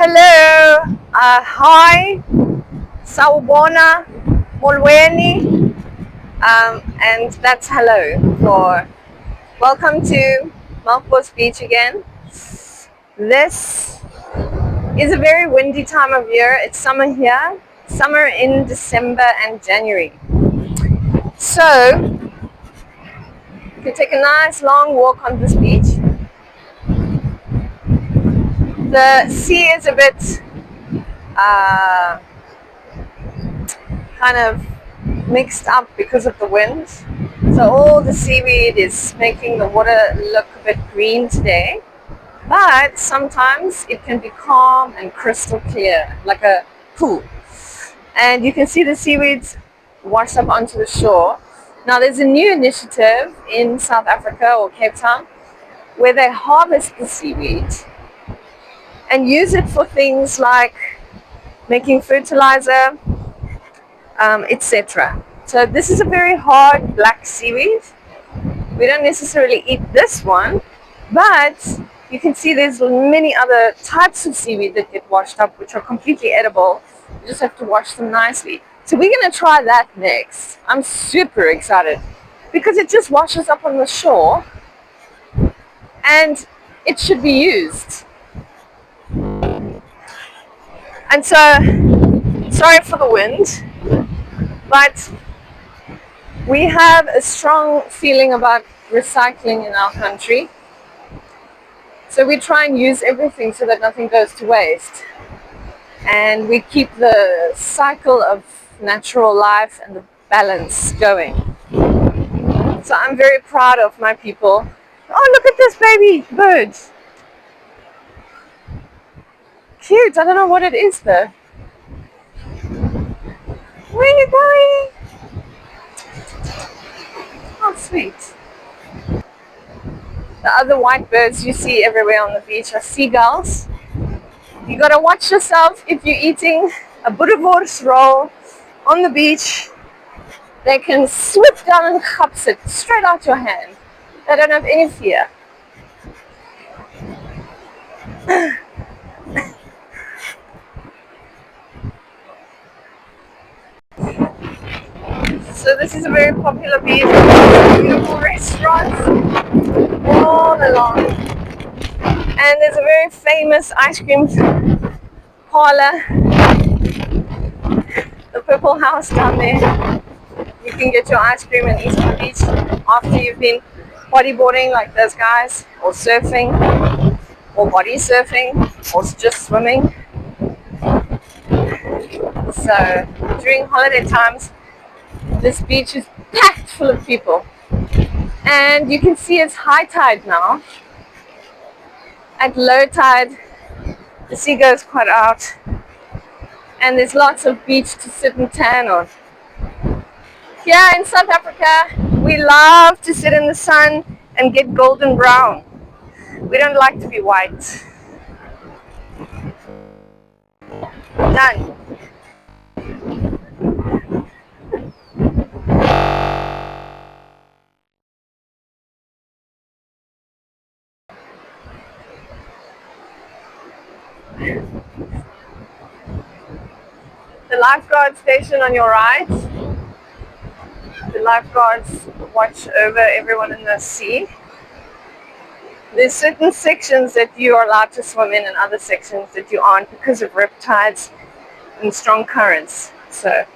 Hello, hi, Sawubona, Molweni, and that's hello for welcome to Melkbos Beach again. This is a very windy time of year. It's summer here, summer in December and January. So, you can take a nice long walk on this beach. The sea is a bit uh, kind of mixed up because of the wind. So all the seaweed is making the water look a bit green today. But sometimes it can be calm and crystal clear, like a pool. And you can see the seaweeds washed up onto the shore. Now there's a new initiative in South Africa or Cape Town where they harvest the seaweed and use it for things like making fertilizer, etc. So this is a very hard black seaweed. We don't necessarily eat this one, but you can see there's many other types of seaweed that get washed up which are completely edible. You just have to wash them nicely. So we're going to try that next. I'm super excited because it just washes up on the shore and it should be used. And so, sorry for the wind, but we have a strong feeling about recycling in our country. So we try and use everything so that nothing goes to waste. And we keep the cycle of natural life and the balance going. So I'm very proud of my people. Oh, look at this baby bird. Cute. I don't know what it is though. Where are you going? Oh, sweet. The other white birds you see everywhere on the beach are seagulls. You gotta watch yourself if you're eating a boerewors roll on the beach. They can swoop down and chaps it straight out your hand. They don't have any fear. So this is a very popular beach with beautiful restaurants all along. And there's a very famous ice cream parlor, the Purple House down there. You can get your ice cream and eat on the beach after you've been bodyboarding like those guys, or surfing, or body surfing, or just swimming. So during holiday times, this beach is packed full of people. And you can see it's high tide now. At low tide, the sea goes quite out. And there's lots of beach to sit and tan on. Here in South Africa, we love to sit in the sun and get golden brown. We don't like to be white. Done. The lifeguard station on your right. The lifeguards watch over everyone in the sea. There's certain sections that you are allowed to swim in and other sections that you aren't because of rip tides and strong currents. So